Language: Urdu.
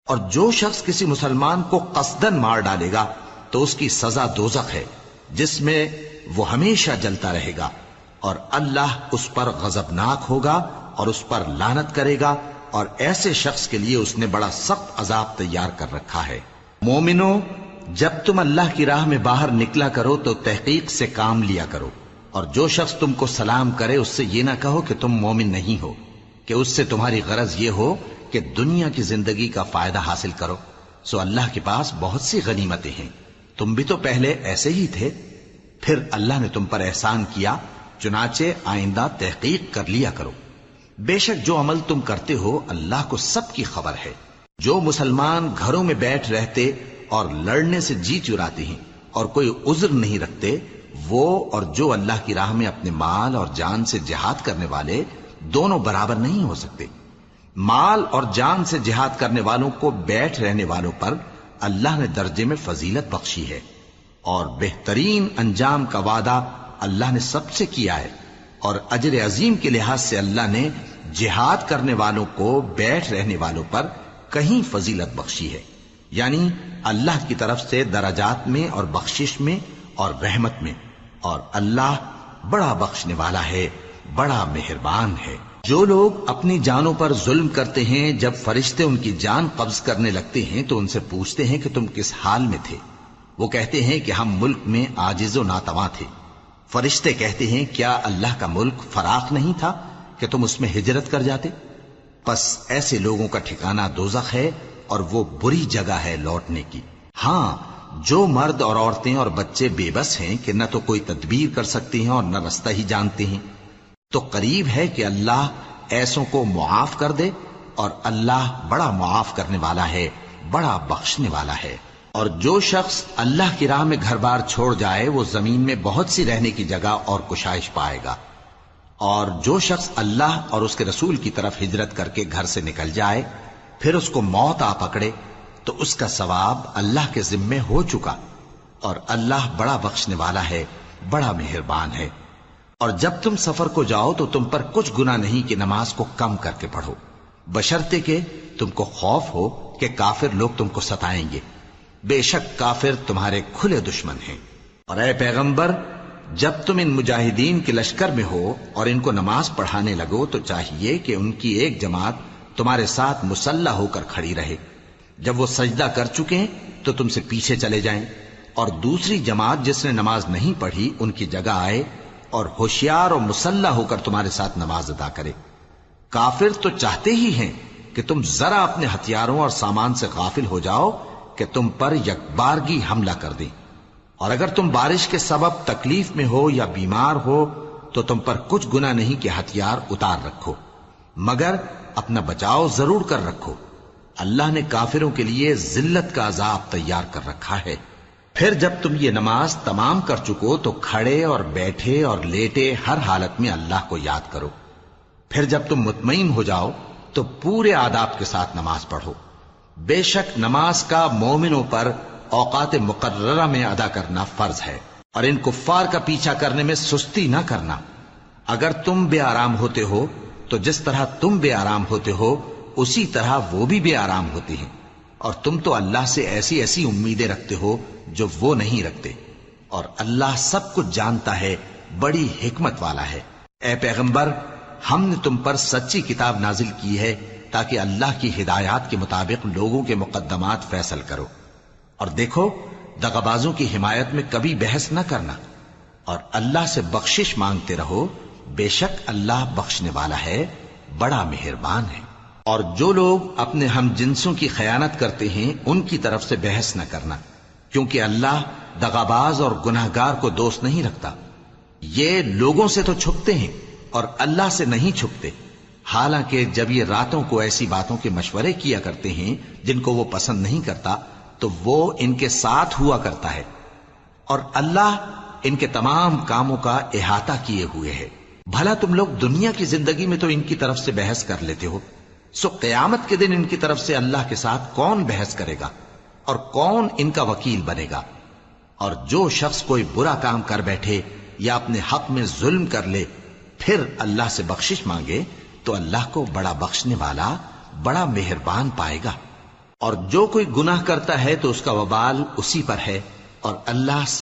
اور جو شخص کسی مسلمان کو قصدن مار ڈالے گا تو اس کی سزا دوزخ ہے، جس میں وہ ہمیشہ جلتا رہے گا، اور اللہ اس پر غضبناک ہوگا اور اس پر لعنت کرے گا، اور ایسے شخص کے لیے اس نے بڑا سخت عذاب تیار کر رکھا ہے۔ مومنو، جب تم اللہ کی راہ میں باہر نکلا کرو تو تحقیق سے کام لیا کرو، اور جو شخص تم کو سلام کرے اس سے یہ نہ کہو کہ تم مومن نہیں ہو، کہ اس سے تمہاری غرض یہ ہو کہ دنیا کی زندگی کا فائدہ حاصل کرو۔ سو اللہ کے پاس بہت سی غنیمتیں ہیں، تم بھی تو پہلے ایسے ہی تھے، پھر اللہ نے تم پر احسان کیا، چنانچہ آئندہ تحقیق کر لیا کرو۔ بے شک جو عمل تم کرتے ہو اللہ کو سب کی خبر ہے۔ جو مسلمان گھروں میں بیٹھ رہتے اور لڑنے سے جی چراتے ہیں اور کوئی عذر نہیں رکھتے، وہ اور جو اللہ کی راہ میں اپنے مال اور جان سے جہاد کرنے والے دونوں برابر نہیں ہو سکتے۔ مال اور جان سے جہاد کرنے والوں کو بیٹھ رہنے والوں پر اللہ نے درجے میں فضیلت بخشی ہے، اور بہترین انجام کا وعدہ اللہ نے سب سے کیا ہے، اور اجر عظیم کے لحاظ سے اللہ نے جہاد کرنے والوں کو بیٹھ رہنے والوں پر کہیں فضیلت بخشی ہے، یعنی اللہ کی طرف سے درجات میں اور بخشش میں اور رحمت میں، اور اللہ بڑا بخشنے والا ہے، بڑا مہربان ہے۔ جو لوگ اپنی جانوں پر ظلم کرتے ہیں، جب فرشتے ان کی جان قبض کرنے لگتے ہیں تو ان سے پوچھتے ہیں کہ تم کس حال میں تھے؟ وہ کہتے ہیں کہ ہم ملک میں عاجز و ناتواں تھے۔ فرشتے کہتے ہیں کیا اللہ کا ملک فراخ نہیں تھا کہ تم اس میں ہجرت کر جاتے؟ پس ایسے لوگوں کا ٹھکانہ دوزخ ہے، اور وہ بری جگہ ہے لوٹنے کی۔ ہاں، جو مرد اور عورتیں اور بچے بے بس ہیں کہ نہ تو کوئی تدبیر کر سکتے ہیں اور نہ رستہ ہی جانتے ہیں، تو قریب ہے کہ اللہ ایسوں کو معاف کر دے، اور اللہ بڑا معاف کرنے والا ہے، بڑا بخشنے والا ہے۔ اور جو شخص اللہ کی راہ میں گھر بار چھوڑ جائے وہ زمین میں بہت سی رہنے کی جگہ اور کشائش پائے گا، اور جو شخص اللہ اور اس کے رسول کی طرف ہجرت کر کے گھر سے نکل جائے پھر اس کو موت آ پکڑے تو اس کا ثواب اللہ کے ذمے ہو چکا، اور اللہ بڑا بخشنے والا ہے، بڑا مہربان ہے۔ اور جب تم سفر کو جاؤ تو تم پر کچھ گناہ نہیں کہ نماز کو کم کر کے پڑھو، بشرطے کہ تم کو خوف ہو کہ کافر لوگ تم کو ستائیں گے، بے شک کافر تمہارے کھلے دشمن ہیں۔ اور اے پیغمبر، جب تم ان مجاہدین کے لشکر میں ہو اور ان کو نماز پڑھانے لگو تو چاہیے کہ ان کی ایک جماعت تمہارے ساتھ مسلح ہو کر کھڑی رہے، جب وہ سجدہ کر چکے تو تم سے پیچھے چلے جائیں، اور دوسری جماعت جس نے نماز نہیں پڑھی ان کی جگہ آئے اور ہوشیار اور مسلح ہو کر تمہارے ساتھ نماز ادا کرے۔ کافر تو چاہتے ہی ہیں کہ تم ذرا اپنے ہتھیاروں اور سامان سے غافل ہو جاؤ کہ تم پر یکبارگی حملہ کر دیں، اور اگر تم بارش کے سبب تکلیف میں ہو یا بیمار ہو تو تم پر کچھ گناہ نہیں کہ ہتھیار اتار رکھو، مگر اپنا بچاؤ ضرور کر رکھو۔ اللہ نے کافروں کے لیے ذلت کا عذاب تیار کر رکھا ہے۔ پھر جب تم یہ نماز تمام کر چکو تو کھڑے اور بیٹھے اور لیٹے ہر حالت میں اللہ کو یاد کرو۔ پھر جب تم مطمئن ہو جاؤ تو پورے آداب کے ساتھ نماز پڑھو۔ بے شک نماز کا مومنوں پر اوقات مقررہ میں ادا کرنا فرض ہے، اور ان کفار کا پیچھا کرنے میں سستی نہ کرنا۔ اگر تم بے آرام ہوتے ہو تو جس طرح تم بے آرام ہوتے ہو اسی طرح وہ بھی بے آرام ہوتے ہیں، اور تم تو اللہ سے ایسی ایسی امیدیں رکھتے ہو جو وہ نہیں رکھتے، اور اللہ سب کچھ جانتا ہے، بڑی حکمت والا ہے۔ اے پیغمبر، ہم نے تم پر سچی کتاب نازل کی ہے تاکہ اللہ کی ہدایات کے مطابق لوگوں کے مقدمات فیصل کرو، اور دیکھو دغابازوں کی حمایت میں کبھی بحث نہ کرنا، اور اللہ سے بخشش مانگتے رہو، بے شک اللہ بخشنے والا ہے، بڑا مہربان ہے۔ اور جو لوگ اپنے ہم جنسوں کی خیانت کرتے ہیں ان کی طرف سے بحث نہ کرنا، کیونکہ اللہ دغاباز اور گناہگار کو دوست نہیں رکھتا۔ یہ لوگوں سے تو چھپتے ہیں اور اللہ سے نہیں چھپتے، حالانکہ جب یہ راتوں کو ایسی باتوں کے مشورے کیا کرتے ہیں جن کو وہ پسند نہیں کرتا تو وہ ان کے ساتھ ہوا کرتا ہے، اور اللہ ان کے تمام کاموں کا احاطہ کیے ہوئے ہے۔ بھلا تم لوگ دنیا کی زندگی میں تو ان کی طرف سے بحث کر لیتے ہو، سو قیامت کے دن ان کی طرف سے اللہ کے ساتھ کون بحث کرے گا اور کون ان کا وکیل بنے گا؟ اور جو شخص کوئی برا کام کر بیٹھے یا اپنے حق میں ظلم کر لے پھر اللہ سے بخشش مانگے تو اللہ کو بڑا بخشنے والا، بڑا مہربان پائے گا۔ اور جو کوئی گناہ کرتا ہے تو اس کا وبال اسی پر ہے، اور اللہ